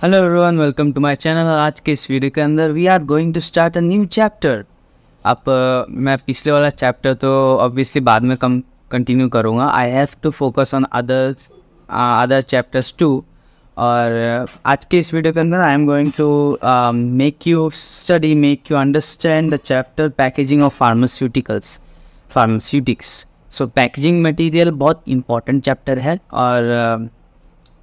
Hello everyone, welcome to my channel. आज के इस वीडियो के अंदर we are going to start a new chapter. मैं पिछले वाला चैप्टर तो ऑब्वियसली बाद में कंटिन्यू करूँगा। I have to focus on other chapters too. और आज के इस वीडियो के अंदर I am going to make you understand the chapter packaging of pharmaceutics. So packaging material बहुत इंपॉर्टेंट चैप्टर है और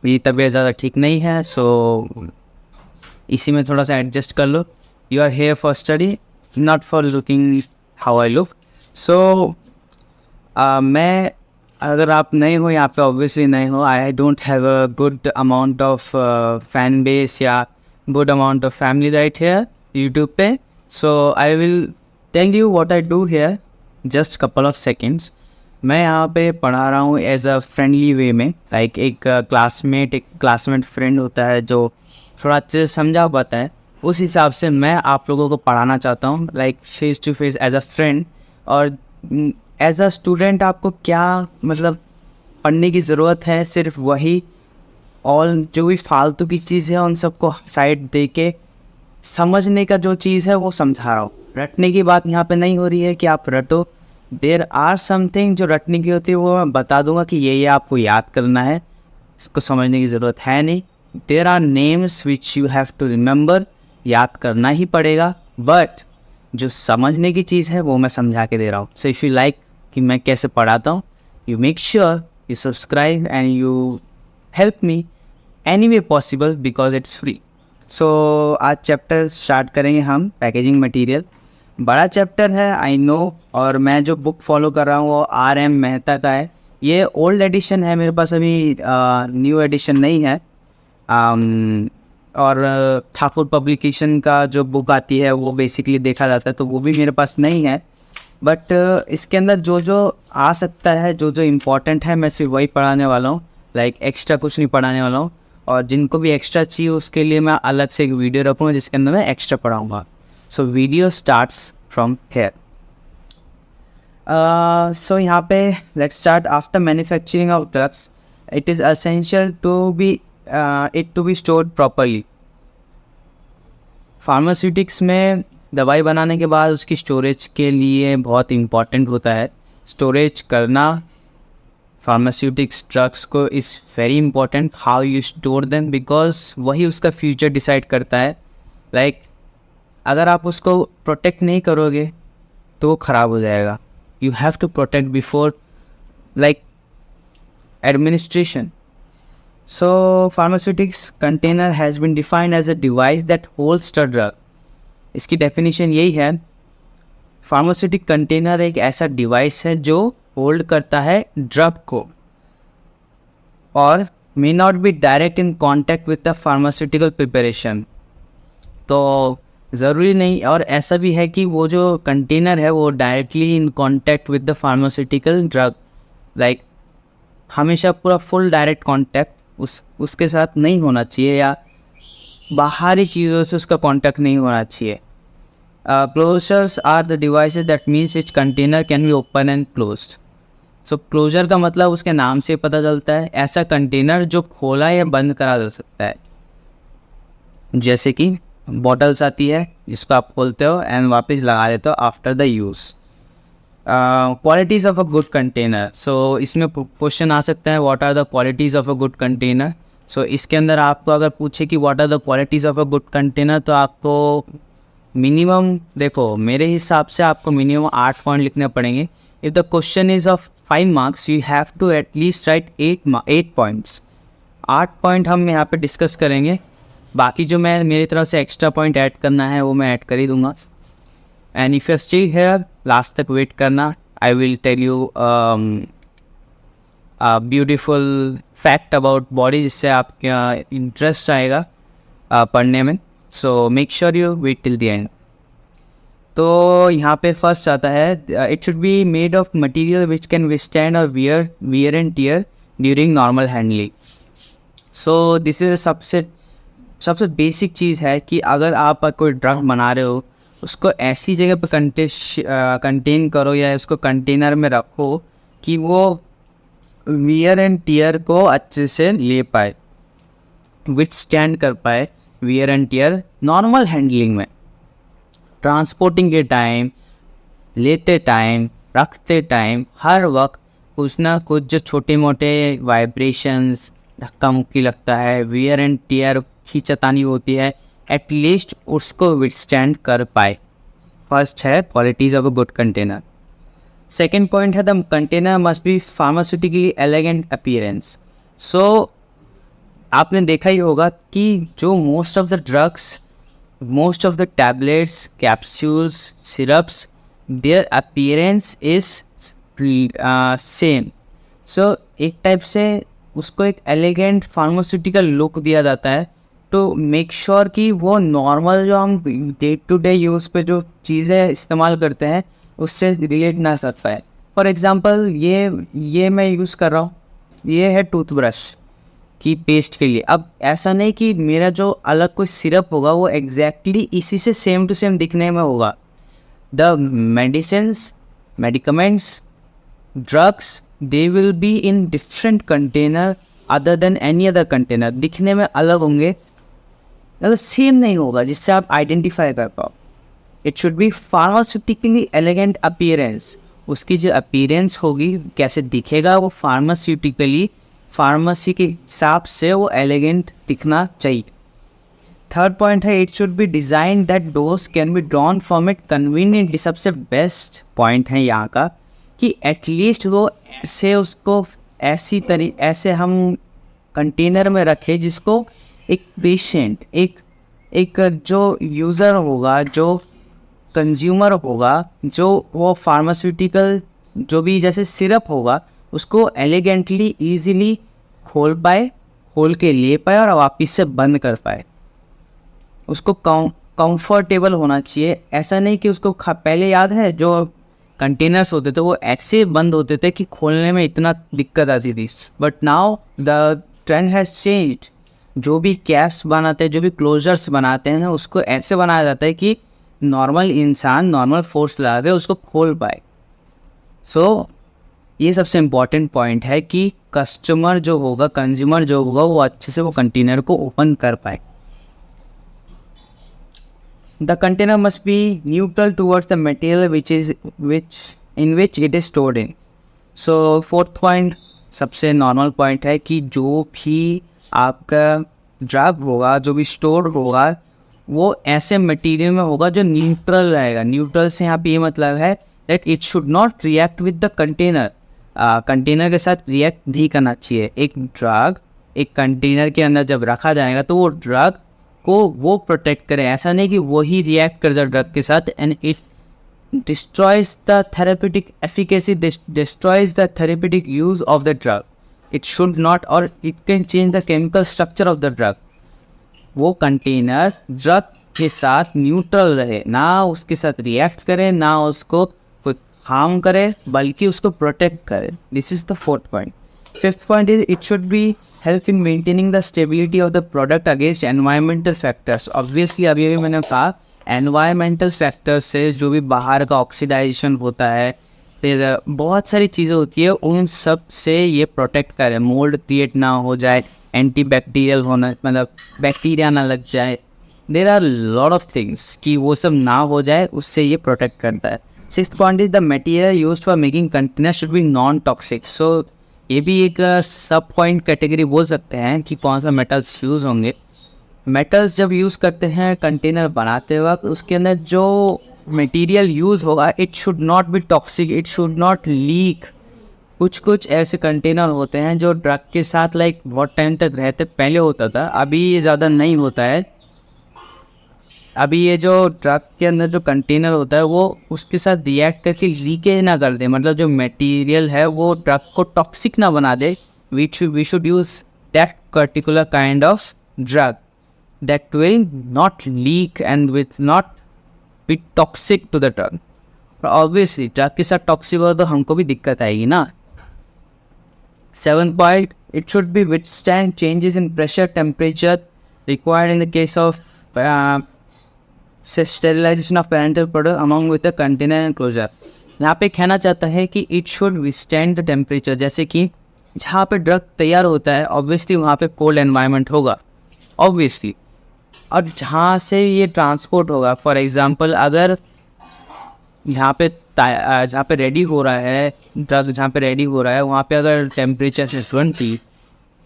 मेरी तबीयत ज़्यादा ठीक नहीं है, सो इसी में थोड़ा सा एडजस्ट कर लो। You are here for study, not for looking how I look. So मैं, अगर आप नए हो यहाँ पे, ऑब्वियसली नए हो, I don't have a good amount of fan base या good amount of family right here YouTube पे। So I will tell you what I do here, just couple of seconds. मैं यहाँ पे पढ़ा रहा हूँ एज अ फ्रेंडली वे में, like एक क्लासमेट फ्रेंड होता है जो थोड़ा अच्छे से समझा पाता है, उस हिसाब से मैं आप लोगों को पढ़ाना चाहता हूँ, like face to face as a friend. और एज अ स्टूडेंट आपको क्या मतलब पढ़ने की ज़रूरत है, सिर्फ वही ऑल जो भी फालतू की चीज़ है उन सबको साइड दे के समझने का जो चीज़ है वो समझा रहा हूँ। रटने की बात यहाँ पे नहीं हो रही है कि आप रटो। देर आर समथिंग जो रटने की होती है वो मैं बता दूंगा कि ये आपको याद करना है, इसको समझने की ज़रूरत है नहीं। There are names which you have to remember, याद करना ही पड़ेगा, बट जो समझने की चीज़ है वो मैं समझा के दे रहा हूँ। सो इफ़ यू लाइक कि मैं कैसे पढ़ाता हूँ, you make sure you subscribe and you help me any way possible because it's free. So आज चैप्टर स्टार्ट करेंगे हम पैकेजिंग मटेरियल। बड़ा चैप्टर है आई नो, और मैं जो बुक फॉलो कर रहा हूँ वो R.M. मेहता का है। ये ओल्ड एडिशन है मेरे पास, अभी न्यू एडिशन नहीं है। और ठाकुर पब्लिकेशन का जो बुक आती है वो बेसिकली देखा जाता है, तो वो भी मेरे पास नहीं है। बट इसके अंदर जो जो आ सकता है, जो जो इम्पोर्टेंट है, मैं सिर्फ वही पढ़ाने वाला हूँ, लाइक एक्स्ट्रा कुछ नहीं पढ़ाने वाला हूँ। और जिनको भी एक्स्ट्रा चाहिए उसके लिए मैं अलग से एक वीडियो रखूँगा जिसके अंदर मैं एक्स्ट्रा पढ़ाऊँगा। So video starts from here. So यहाँ पे let's start. After manufacturing of drugs it is essential to be stored properly. Pharmaceutics में दवाई बनाने के बाद उसकी स्टोरेज के लिए बहुत इम्पॉर्टेंट होता है। स्टोरेज करना फार्मास्यूटिक्स ड्रग्स को is very important, how you store them, because वही उसका फ्यूचर डिसाइड करता है। लाइक अगर आप उसको प्रोटेक्ट नहीं करोगे तो वो ख़राब हो जाएगा। You have to protect before like administration. So pharmaceutics container has been defined as a device that holds the drug. इसकी डेफिनेशन यही है, फार्मास्यूटिक कंटेनर एक ऐसा डिवाइस है जो होल्ड करता है ड्रग को और may not be direct in contact with the pharmaceutical preparation. तो ज़रूरी नहीं, और ऐसा भी है कि वो जो कंटेनर है वो directly in contact with the pharmaceutical drug, like हमेशा पूरा फुल डायरेक्ट कांटेक्ट उसके साथ नहीं होना चाहिए, या बाहरी चीज़ों से उसका कांटेक्ट नहीं होना चाहिए। Closures are the devices that means which container can be open and closed. So closure का मतलब उसके नाम से पता चलता है, ऐसा कंटेनर जो खोला या बंद करा जा सकता है। जैसे कि बॉटल्स आती है जिसको आप खोलते हो एंड वापस लगा देते हो after the use. Qualities of a good container. So इसमें क्वेश्चन आ सकता है what are the qualities of a good container. So इसके अंदर आपको अगर पूछे कि what are the qualities of a good container, तो आपको मिनिमम, देखो मेरे हिसाब से आपको मिनिमम 8 पॉइंट लिखने पड़ेंगे। If the question is of 5 marks you have to at least write 8 points. 8 point हम यहाँ पे डिस्कस करेंगे, बाकी जो मैं मेरी तरफ से एक्स्ट्रा पॉइंट ऐड करना है वो मैं ऐड कर ही दूंगा। And if you still here, last तक वेट करना। I will tell you beautiful fact about body जिससे आपका इंटरेस्ट आएगा पढ़ने में। So make sure you wait till the end. तो यहाँ पे फर्स्ट आता है, it should be made of material which can withstand और wear and tear during normal handling. So this is सबसे बेसिक चीज़ है कि अगर आप कोई ड्रग बना रहे हो उसको ऐसी जगह पर कंटेन करो या उसको कंटेनर में रखो कि वो वियर एंड टियर को अच्छे से ले पाए। विथस्टैंड कर पाए wear and tier normal handling में, ट्रांसपोर्टिंग के टाइम, लेते टाइम, रखते टाइम, हर वक्त कुछ ना कुछ जो छोटे मोटे वाइब्रेशंस, धक्का मुक्की लगता है, वियर एंड टियर, खींचतानी होती है, एटलीस्ट उसको विथस्टैंड कर पाए। फर्स्ट है qualities of a good container. Second point है the container must be pharmaceutically elegant appearance. So आपने देखा ही होगा कि जो most of the drugs, most of the tablets, capsules, syrups, their appearance is same. So एक type से उसको एक एलिगेंट फार्मास्यूटिकल लुक दिया जाता है टू मेक श्योर कि वो नॉर्मल जो हम डे टू डे यूज़ पे जो चीज़ें इस्तेमाल करते हैं उससे रिलेट ना कर पाए। फॉर एग्ज़ाम्पल ये मैं यूज़ कर रहा हूँ, ये है टूथब्रश की पेस्ट के लिए। अब ऐसा नहीं कि मेरा जो अलग कोई सिरप होगा वो एग्जैक्टली इसी से सेम टू सेम दिखने में होगा। The medicines, medicaments, drugs, they will be in different container other than any other container. दिखने में अलग होंगे, मतलब सेम नहीं होगा जिससे आप आइडेंटिफाई कर पाओ। It should be pharmaceutically elegant appearance. उसकी जो अपीयरेंस होगी, कैसे दिखेगा, वो फार्मास्यूटिकली, फार्मेसी के हिसाब से वो एलिगेंट दिखना चाहिए। थर्ड पॉइंट है it should B design that does can be drawn from it conveniently. सबसे बेस्ट पॉइंट है यहाँ का कि एटलीस्ट वो ऐसे उसको ऐसे हम कंटेनर में रखें जिसको एक पेशेंट, एक जो यूज़र होगा, जो कंज्यूमर होगा, जो वो फार्मास्यूटिकल जो भी जैसे सिरप होगा उसको एलिगेंटली ईजिली खोल पाए, खोल के ले पाए और वापस से बंद कर पाए। उसको कंफर्टेबल होना चाहिए। ऐसा नहीं कि उसको पहले याद है जो कंटेनर्स होते थे वो ऐसे बंद होते थे कि खोलने में इतना दिक्कत आती थी, but now the trend has changed. जो भी कैप्स बनाते हैं, जो भी क्लोजर्स बनाते हैं, उसको ऐसे बनाया जाता है कि नॉर्मल इंसान नॉर्मल फोर्स लगा के उसको खोल पाए। सो ये सबसे इम्पॉर्टेंट पॉइंट है कि कस्टमर जो होगा, कंज्यूमर जो होगा, वो अच्छे से वो कंटेनर को ओपन कर पाए। The container must B neutral towards the material which it is stored in. So fourth point सबसे नॉर्मल पॉइंट है कि जो भी आपका ड्रग होगा, जो भी स्टोर होगा, वो ऐसे मटेरियल में होगा जो न्यूट्रल रहेगा। न्यूट्रल से यहाँ पे ये मतलब है that it should not react with the container. Container के साथ रिएक्ट नहीं करना चाहिए। एक ड्रग एक कंटेनर के अंदर जब रखा जाएगा तो वो ड्रग को वो प्रोटेक्ट करे, ऐसा नहीं कि वो ही रिएक्ट कर जाए ड्रग के साथ and it destroys the therapeutic efficacy, destroys the therapeutic use of the drug. It should not, और it can change the chemical structure of the drug. वो कंटेनर ड्रग के साथ न्यूट्रल रहे, ना उसके साथ रिएक्ट करे, ना उसको कोई हार्म करे, बल्कि उसको प्रोटेक्ट करे। This is the fourth point. Fifth point is it should B help in maintaining the stability of the product against environmental factors. Obviously अभी भी मैंने कहा एनवायरमेंटल फैक्टर्स से जो भी बाहर का ऑक्सीडाइजेशन होता है, फिर बहुत सारी चीज़ें होती है, उन सब से ये प्रोटेक्ट करे। मोल्ड क्रिएट ना हो जाए, एंटी बैक्टीरियल होना, मतलब बैक्टीरिया ना लग जाए, there are lot of things कि वो सब ना हो जाए, उससे ये प्रोटेक्ट करता है। Sixth point is the material used for making container should be non toxic. So ये भी एक सब पॉइंट कैटेगरी बोल सकते हैं कि कौन सा मेटल्स यूज़ होंगे। मेटल्स जब यूज़ करते हैं कंटेनर बनाते वक्त, उसके अंदर जो मटेरियल यूज़ होगा it should not be toxic, it should not leak. कुछ ऐसे कंटेनर होते हैं जो ड्रग के साथ लाइक बहुत टाइम तक रहते, पहले होता था, अभी ये ज़्यादा नहीं होता है। अभी ये जो ड्रग के अंदर जो कंटेनर होता है वो उसके साथ रिएक्ट करके लीकेज ना कर दे, मतलब जो मटेरियल है वो ड्रग को टॉक्सिक ना बना दे। We should use that particular kind of drug that will not leak and with not be toxic to the drug. Obviously drug के साथ टॉक्सिक हो तो हमको भी दिक्कत आएगी ना। Seventh point, it should be withstand changes in pressure, temperature required in the case of sterilization of parental product along with the container and closure। यहाँ पे कहना चाहता है कि it should withstand the temperature, जैसे कि जहाँ पे ड्रग तैयार होता है ऑब्वियसली वहाँ पे कोल्ड एनवायरनमेंट होगा, ऑब्वियसली। और जहाँ से ये ट्रांसपोर्ट होगा, फॉर एग्जांपल अगर जहाँ पे रेडी हो रहा है ड्रग, जहाँ पे रेडी हो रहा है वहाँ पे अगर टेम्परेचर है 20,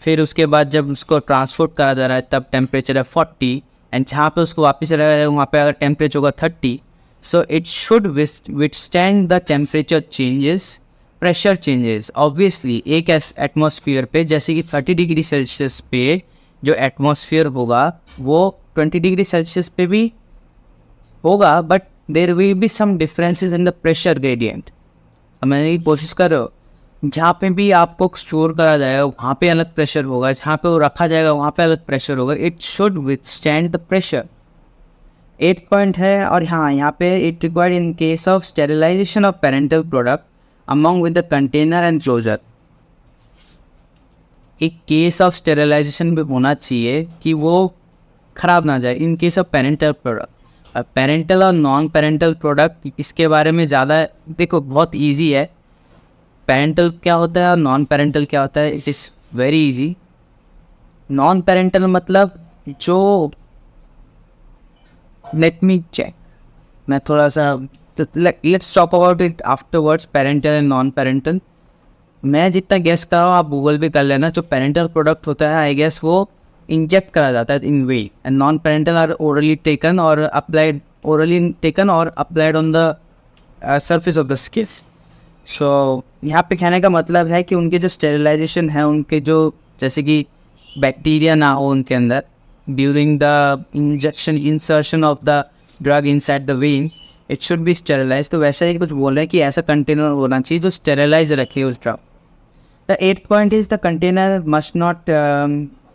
फिर उसके बाद जब उसको ट्रांसपोर्ट करा जा रहा है तब टेम्परेचर है 40, एंड जहाँ पे उसको वापस रहा है वहाँ पे अगर टेम्परेचर होगा 30, so it should withstand the temperature changes, pressure changes. Obviously एक एटमॉस्फेयर पे जैसे कि 30 डिग्री सेल्सियस पे जो एटमॉस्फेयर होगा वो 20 डिग्री सेल्सियस पे भी होगा, but there will be some differences in the pressure gradient. समझने की कोशिश कर रहे हो? जहाँ पे भी आपको स्टोर करा जाएगा वहाँ पे अलग प्रेशर होगा, जहाँ पे वो रखा जाएगा वहाँ पे अलग प्रेशर होगा। It should withstand the pressure. 8 point है। और हाँ, यहाँ पे it required in case of sterilization of parental product among with the container and closure. एक केस ऑफ स्टेरिलाइजेशन भी होना चाहिए कि वो ख़राब ना जाए in case of parental product. Parental और नॉन पेरेंटल प्रोडक्ट, इसके बारे में ज़्यादा देखो, बहुत इजी है। पेरेंटल क्या होता है और नॉन पेरेंटल क्या होता है, it is very easy. Non parental मतलब जो, लेट मी चेक, मैं थोड़ा सा, let's talk about it afterwards, parental and non parental. मैं जितना गेस कर रहा हूँ आप गूगल भी कर लेना। जो पेरेंटल प्रोडक्ट होता है आई गेस वो इंजेक्ट करा जाता है in way, and non parenteral or orally taken और applied on the surface of the skin. So यहाँ पे कहने का मतलब है कि उनके जो स्टेरिलाइजेशन है, उनके जो जैसे कि बैक्टीरिया ना हो उनके अंदर during the insertion of the drug inside the when, it should B sterilise. तो वैसा ही कुछ बोल रहे हैं कि ऐसा कंटेनर होना चाहिए जो स्टेरिलाइज रखे उस drug. The 8th point is the container must not,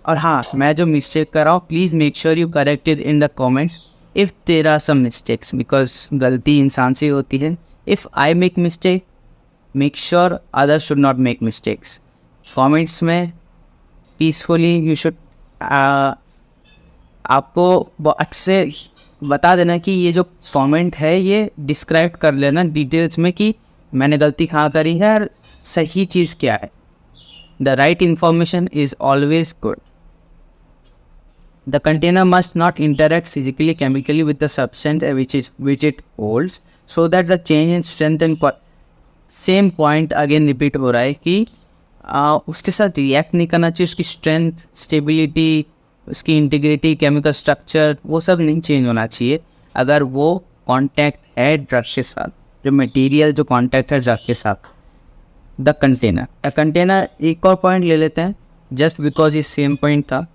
और हाँ, मैं जो मिस्टेक कर रहा हूँ please make sure you correct it in the comments if there are some mistakes, because गलती इंसान से होती है। If I make mistake, make sure others should not make mistakes. Comments में पीसफुली यू शुड आपको अच्छे से बता देना कि ये जो कमेंट है ये डिस्क्राइब कर लेना डिटेल्स में कि मैंने गलती कहाँ करी है और सही चीज़ क्या है। The right information is always good. The container must not interact physically, chemically with the substance which it holds, so that the change in strength and same point again repeat हो रहा है कि उसके साथ रिएक्ट नहीं करना चाहिए। उसकी स्ट्रेंथ, स्टेबिलिटी, उसकी इंटीग्रिटी, केमिकल स्ट्रक्चर, वो सब नहीं चेंज होना चाहिए अगर वो कांटेक्ट है ड्रग के साथ, जो मटेरियल जो कांटेक्ट है ड्रग के साथ। द कंटेनर एक और पॉइंट ले लेते हैं जस्ट बिकॉज ये सेम पॉइंट था।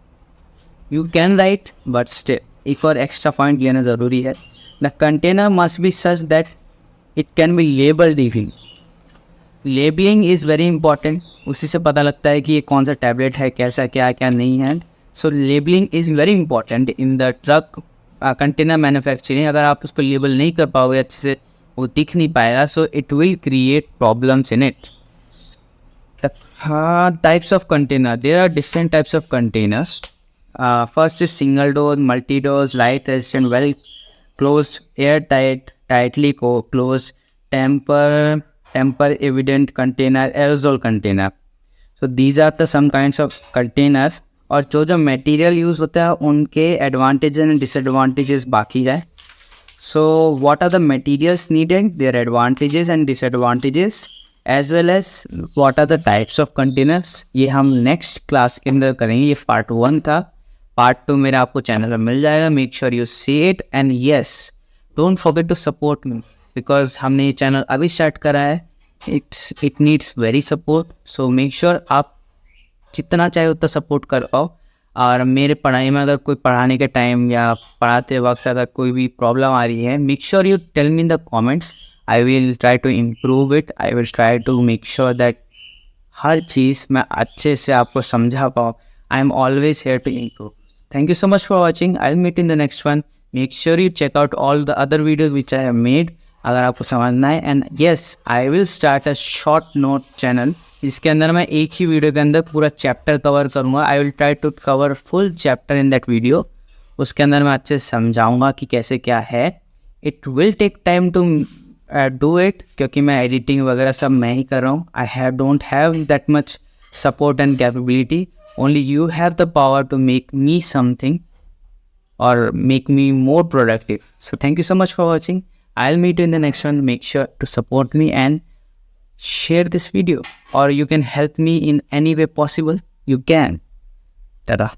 You can write but still एक और एक्स्ट्रा पॉइंट लेना ज़रूरी है। The container must B such that it can be labelled even. Labelling is very important. उसी से पता लगता है कि ये कौन सा टैबलेट है, कैसा क्या क्या नहीं है। So labelling is very important in the drug container manufacturing. अगर आप उसको लेबल नहीं कर पाओगे अच्छे से, वो दिख नहीं पाएगा, so it will create problems in it. Types of container, there are different types of containers. First is single dose, multi-dose, light resistant, well closed, airtight, tightly closed, tamper evident container, aerosol container. So these are the some kinds of container. और जो material use होता है उनके advantages and disadvantages बाकी है। So what are the materials needed, their advantages and disadvantages, as well as what are the types of containers, ये हम next class के अंदर करेंगे। ये part 1 था। पार्ट 2 मेरा आपको चैनल पर मिल जाएगा। Make sure you see it and yes, don't forget to support me because हमने ये चैनल अभी स्टार्ट करा है। It needs very support. So make sure आप जितना चाहे उतना सपोर्ट कर पाओ। और मेरे पढ़ाई में अगर कोई पढ़ाने के टाइम या पढ़ाते वक्त अगर कोई भी प्रॉब्लम आ रही है, make sure you tell me in the comments. I will try to improve it. I will try to make sure that हर चीज़ मैं अच्छे से आपको समझा पाऊँ। I am always here to improve. Thank you so much for watching. I'll meet in the next one. Make sure you check out all the other videos which I have made अगर आपको समझना है। And yes, I will start a short note channel जिसके अंदर मैं एक ही video के अंदर पूरा चैप्टर कवर करूँगा। I will try to cover full chapter in that video. उसके अंदर मैं अच्छे से समझाऊँगा कि कैसे क्या है। It will take time to do it क्योंकि मैं एडिटिंग वगैरह सब मैं ही कर रहा हूँ। I don't have that much support and capability. Only you have the power to make me something or make me more productive. So thank you so much for watching. I'll meet you in the next one. Make sure to support me and share this video, or you can help me in any way possible. You can. Ta-da.